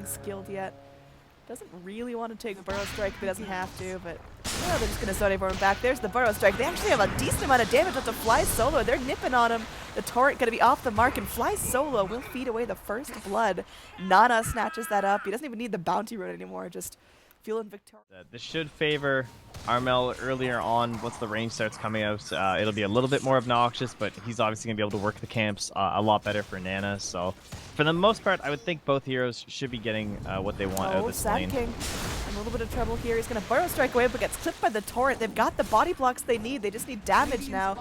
anything skilled yet. Doesn't really want to take Burrow Strike if he doesn't have to, but they're just going to zone everyone back. There's the Burrow Strike. They actually have a decent amount of damage with the Fly Solo. They're nipping on him. The turret going to be off the mark, and Fly Solo will feed away the first blood. Nana snatches that up. He doesn't even need the bounty rune anymore, just feeling victorious. This should favor Armel earlier on once the range starts coming out. It'll be a little bit more obnoxious, but he's obviously going to be able to work the camps a lot better for Nana. So for the most part, I would think both heroes should be getting what they want out of this lane. King. A little bit of trouble here. He's going to Burrow Strike away, but gets clipped by the torrent. They've got the body blocks they need. They just need damage now.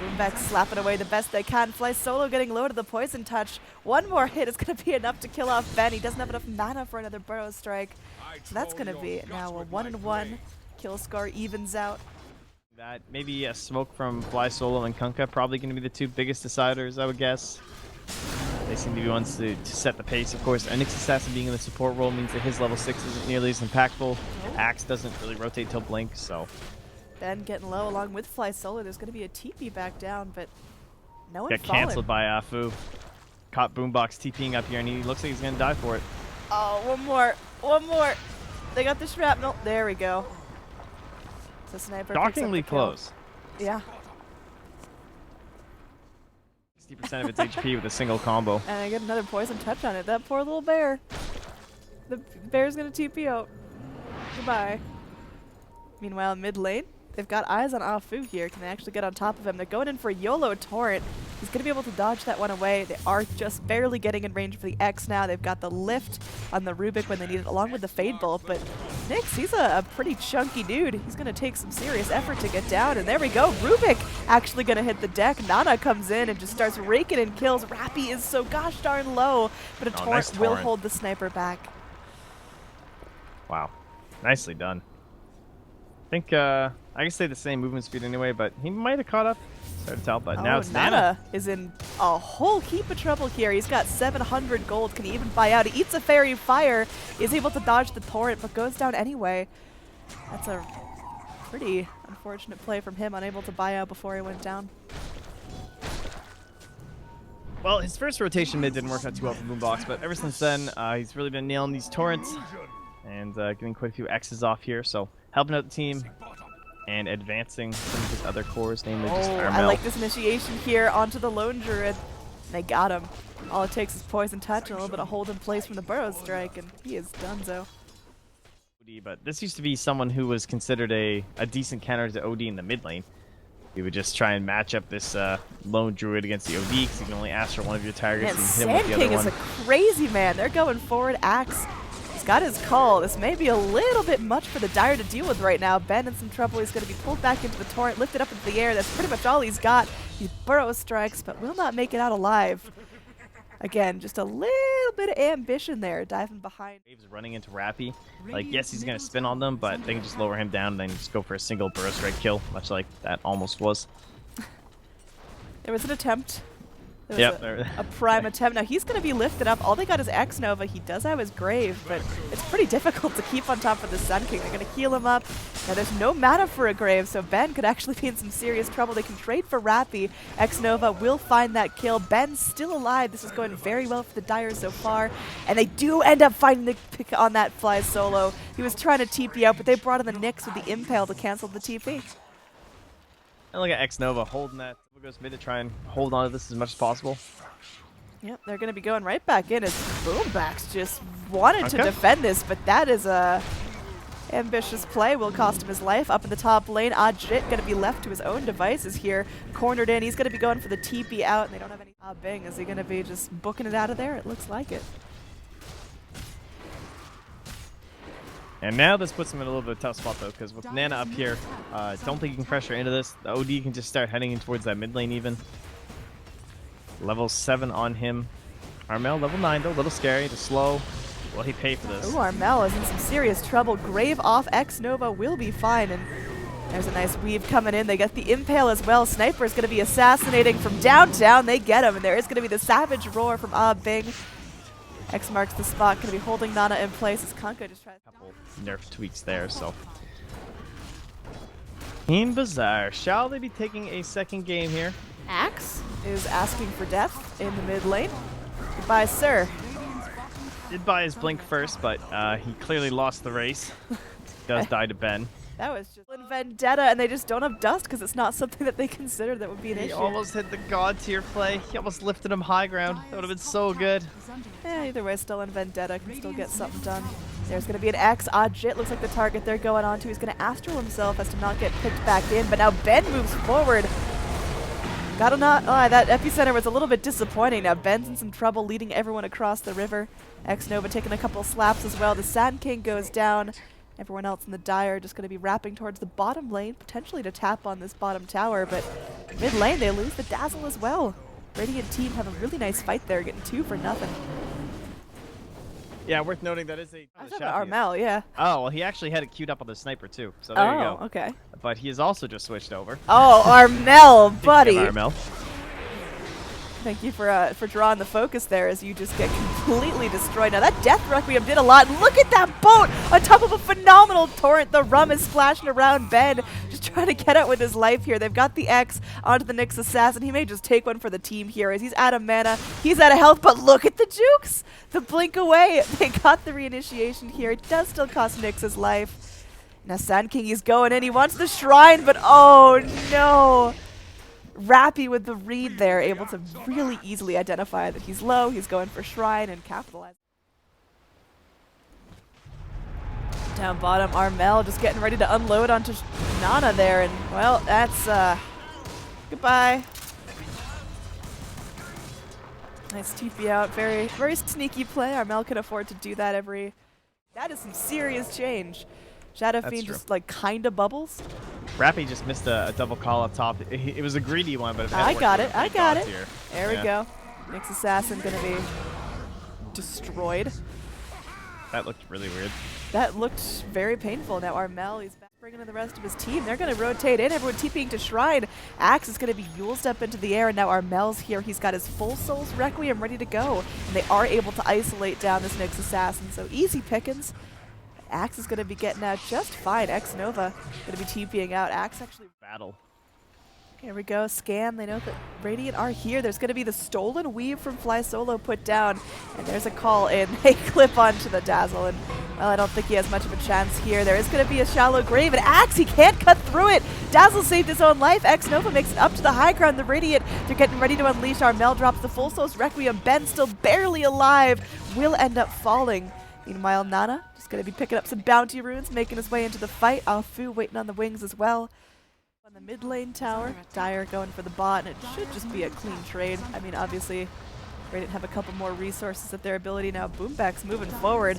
Boomback slapping away the best they can. Fly Solo getting low to the Poison Touch. One more hit is going to be enough to kill off Ben. He doesn't have enough mana for another Burrow Strike. So that's going to be now a 1-1. Kill score evens out. That maybe a smoke from Fly Solo and Kunkka probably going to be the two biggest deciders, I would guess. They seem to be ones to set the pace. Of course, Onyx Assassin being in the support role means that his level 6 isn't nearly as impactful. Axe doesn't really rotate till Blink, so... Ben getting low along with Fly Solo. There's going to be a TP back down, but no one got canceled by Fu. Caught Boombox TPing up here, and he looks like he's going to die for it. Oh, one more. One more. They got the shrapnel. There we go. So Sniper shockingly close. Yeah. 60% of its HP with a single combo. And I get another Poison Touch on it. That poor little bear. The bear's going to TP out. Goodbye. Meanwhile, mid lane, they've got eyes on Afu here. Can they actually get on top of him? They're going in for a YOLO Torrent. He's going to be able to dodge that one away. They are just barely getting in range for the X now. They've got the lift on the Rubik when they need it, along with the Fade Bolt. But Nyx, he's a pretty chunky dude. He's going to take some serious effort to get down. And there we go. Rubik actually going to hit the deck. Nana comes in and just starts raking in kills. Rappy is so gosh darn low, but a torrent nice will hold the Sniper back. Wow. Nicely done. I think I can say the same movement speed anyway, but he might have caught up. It's hard to tell, but now it's Nana is in a whole heap of trouble here. He's got 700 gold. Can he even buy out? He eats a Fairy Fire, is able to dodge the torrent, but goes down anyway. That's a pretty unfortunate play from him, unable to buy out before he went down. Well, his first rotation mid didn't work out too well for Boombox, but ever since then, he's really been nailing these torrents and getting quite a few X's off here, so helping out the team and advancing some of his other cores, namely just Armel. I like this initiation here onto the Lone Druid. They got him. All it takes is Poison Touch and a little bit of hold in place from the Burrow Strike, and he is donezo. But this used to be someone who was considered a decent counter to OD in the mid lane. You would just try and match up this Lone Druid against the OD, because you can only ask for one of your targets and hit him with the other one. Sand King is a crazy man. They're going forward. Axe. He's got his call. This may be a little bit much for the Dire to deal with right now. Ben in some trouble. He's going to be pulled back into the torrent, lifted up into the air. That's pretty much all he's got. He Burrow Strikes, but will not make it out alive. Again, just a little bit of ambition there, diving behind. Waves running into Rappy. Like, yes, he's going to spin on them, but they can just lower him down and then just go for a single Burrow Strike kill, much like that almost was. There was an attempt. A prime attempt. Now he's going to be lifted up. All they got is Xnova. He does have his Grave, but it's pretty difficult to keep on top of the Sun King. They're going to heal him up. Now there's no mana for a Grave, so Ben could actually be in some serious trouble. They can trade for Rappy. Xnova will find that kill. Ben's still alive. This is going very well for the Dire so far. And they do end up finding the pick on that Fly Solo. He was trying to TP out, but they brought in the Nyx with the Impale to cancel the TP. And look at Xnova holding that. Goes mid to try and hold on to this as much as possible. Yep, they're going to be going right back in as Boombox just wanted to defend this, but that is a ambitious play. Will cost him his life. Up in the top lane, Ajit going to be left to his own devices here. Cornered in. He's going to be going for the TP out, and they don't have any. Bing, is he going to be just booking it out of there? It looks like it. And now this puts him in a little bit of a tough spot, though, because with Nana up here, don't think you can pressure into this. The OD can just start heading in towards that mid lane even. Level 7 on him. Armel, level 9, though, a little scary, just slow. Will he pay for this? Ooh, Armel is in some serious trouble. Grave off, Xnova will be fine, and there's a nice weave coming in. They get the Impale as well. Sniper is going to be assassinating from downtown. They get him, and there is going to be the Savage Roar from Bing. X marks the spot, going to be holding Nana in place as Kunkka just tries a couple nerf tweaks there, so. In Bazaar, shall they be taking a second game here? Axe is asking for death in the mid lane. Goodbye, sir. Did buy his blink first, but he clearly lost the race. Does die to Ben. That was just vendetta, and they just don't have dust because it's not something that they consider that would be an He issue. almost hit the god tier play. He almost lifted him high ground. That would have been so good. Yeah, either way, still in vendetta, can still get something done. There's going to be an X. Jit looks like the target they're going on to. He's going to astral himself as to not get picked back in, but now Ben moves forward. Gotta not lie, that epicenter was a little bit disappointing. Now Ben's in some trouble leading everyone across the river. xnova taking a couple slaps as well. The Sand King goes down. Everyone else in the Dire just going to be wrapping towards the bottom lane, potentially to tap on this bottom tower, but mid lane they lose the Dazzle as well. Radiant team have a really nice fight there, getting 2 for nothing. Yeah, worth noting that is a Armel, yeah. Oh, well, he actually had it queued up on the sniper too, so there you go. Oh, okay. But he has also just switched over. Oh, Armel, buddy. Armel. Thank you for drawing the focus there as you just get completely destroyed. Now that Death Requiem did a lot. Look at that boat on top of a phenomenal torrent. The rum is splashing around Ben, just trying to get out with his life here. They've got the X onto the Nyx Assassin. He may just take one for the team here as he's out of mana. He's out of health, but look at the jukes. The blink away. They got the reinitiation here. It does still cost Nyx his life. Now Sand King, he's going in. He wants the shrine, but oh no. Rappy with the read there, able to really easily identify that he's low, he's going for shrine and capitalize. Down bottom, Armel just getting ready to unload onto Nana there, and well, that's goodbye. Nice TP out, very, very sneaky play. Armel can afford to do that every. That is some serious change. Shadow Fiend just like kinda bubbles. Rappy just missed a double call up top. It was a greedy one, but I got it. I got it. Here. There we go. Nyx Assassin gonna be destroyed. That looked really weird. That looked very painful. Now Armel, he's back bringing in the rest of his team. They're gonna rotate in. Everyone TPing to Shrine. Axe is gonna be Yuled up into the air, and now Armel's here. He's got his full Soul's Requiem ready to go, and they are able to isolate down this Nyx Assassin. So easy pickings. Axe is going to be getting out just fine. xnova going to be TPing out. Axe actually battle. Here we go. Scan. They know that Radiant are here. There's going to be the stolen weave from Fly Solo put down. And there's a call in. They clip onto the Dazzle. And, well, I don't think he has much of a chance here. There is going to be a shallow grave. And Axe, he can't cut through it. Dazzle saved his own life. xnova makes it up to the high ground. The Radiant, they're getting ready to unleash. Armel drops the full Soul's Requiem. Ben still barely alive. Will end up falling. Meanwhile, Nana just going to be picking up some bounty runes, making his way into the fight. Afu waiting on the wings as well. On the mid lane tower, Dire going for the bot, and it should just be a clean trade. I mean, obviously, Radiant have a couple more resources at their ability now. Boomback's moving forward.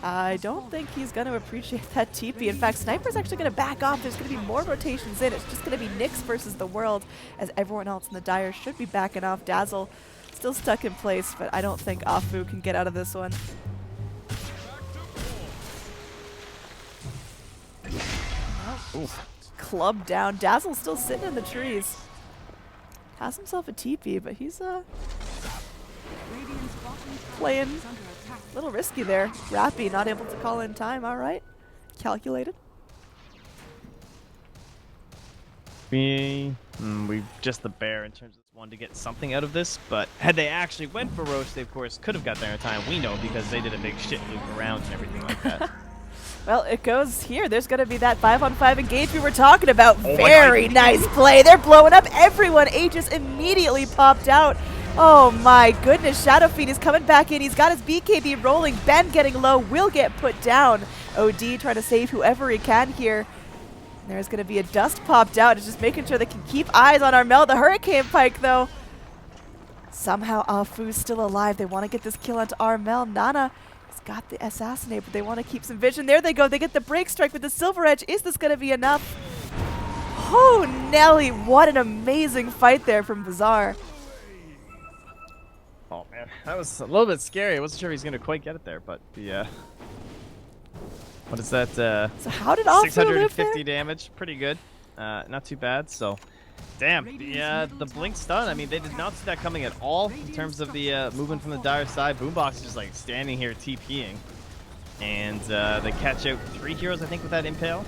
I don't think he's going to appreciate that TP. In fact, Sniper's actually going to back off. There's going to be more rotations in. It's just going to be Nyx versus the world, as everyone else in the Dire should be backing off. Dazzle still stuck in place, but I don't think Afu can get out of this one. Oof. Club down. Dazzle's still sitting in the trees. Has himself a TP, but he's playing a little risky there. Rappy not able to call in time. All right. Calculated. We just the bear in terms of wanted to get something out of this, but had they actually went for Roche, they of course could have got there in time. We know because they did a big shit loop around and everything like that. Well, it goes here. There's going to be that 5-on-5 engage we were talking about. Very nice play. They're blowing up everyone. Aegis immediately popped out. Oh my goodness. Shadow Fiend is coming back in. He's got his BKB rolling. Ben getting low. Will get put down. OD trying to save whoever he can here. And there's going to be a dust popped out. It's just making sure they can keep eyes on Armel. The Hurricane Pike, though. Somehow Afu's still alive. They want to get this kill onto Armel. Nana got the assassinate, but they want to keep some vision. There they go. They get the break strike with the Silver Edge. Is this going to be enough? Oh, Nelly, what an amazing fight there from Bazaar. Oh, man. That was a little bit scary. I wasn't sure if he's going to quite get it there, but the, what is that? So how did Afu 650 damage. Pretty good. Not too bad, so. Damn, the blink stun, I mean, they did not see that coming at all in terms of the movement from the Dire side. Boombox is just like standing here TPing. And they catch out 3 heroes, I think, with that Impale,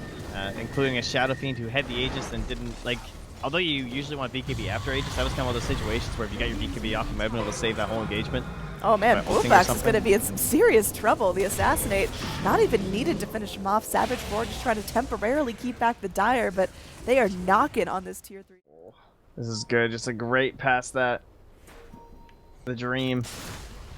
including a Shadow Fiend who had the Aegis and didn't, like, although you usually want BKB after Aegis, that was kind of one of those situations where if you got your BKB off, you might have been able to save that whole engagement. Oh man, ulting or Bluefax is something. going to be in some serious trouble. The Assassinate, not even needed to finish him off. Savage 4 just trying to temporarily keep back the Dire, but they are knocking on this tier 3. This is good. Just a great pass that. The dream.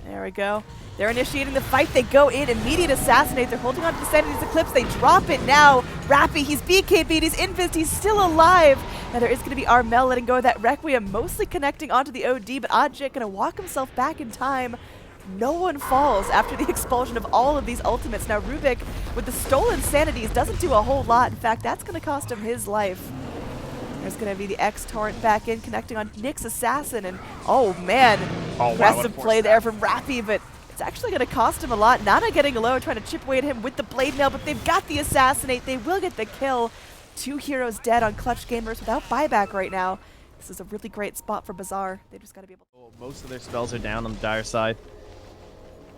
There we go. They're initiating the fight. They go in, immediate Assassinate. They're holding on to the Sanity's Eclipse. They drop it now. Rappy, he's BKB'd, he's invis, he's still alive. Now there is going to be Armel letting go of that Requiem, mostly connecting onto the OD, but Odjit going to walk himself back in time. No one falls after the expulsion of all of these ultimates. Now Rubik, with the stolen Sanities, doesn't do a whole lot. In fact, that's going to cost him his life. There's going to be the X-Torrent back in, connecting on Nick's Assassin, and oh man, aggressive play there from Rappy, but it's actually going to cost him a lot. Nana getting low, trying to chip away at him with the Blade Mail, but they've got the Assassinate. They will get the kill. 2 heroes dead on Clutch Gamers without buyback right now. This is a really great spot for Bazaar. They just got to be able to... Most of their spells are down on the Dire side.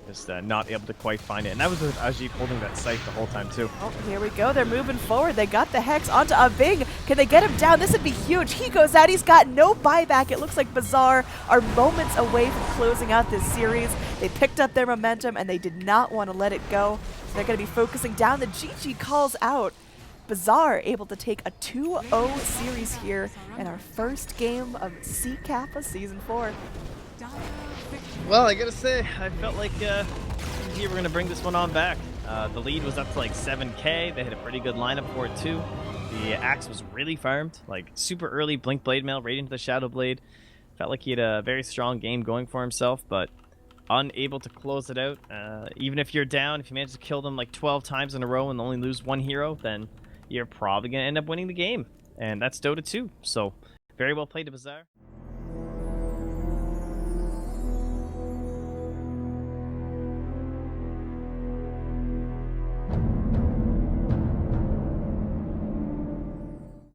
Just not able to quite find it. And that was with Ajit holding that sight the whole time, too. Oh, here we go. They're moving forward. They got the Hex onto Aving. Can they get him down? This would be huge. He goes out. He's got no buyback. It looks like Bazaar are moments away from closing out this series. They picked up their momentum, and they did not want to let it go. So they're going to be focusing down. The GG calls out. Bazaar able to take a 2-0 series here in our first game of Kappa Season 4. Well, I gotta say, I felt like CG were going to bring this one on back. The lead was up to like 7k. They had a pretty good lineup for it too. The axe was really farmed, like super early Blink Blade Mail right into the Shadow Blade. Felt like he had a very strong game going for himself, but unable to close it out. Even if you're down, if you manage to kill them like 12 times in a row and only lose 1 hero, then you're probably going to end up winning the game. And that's Dota 2. So very well played to Bazaar.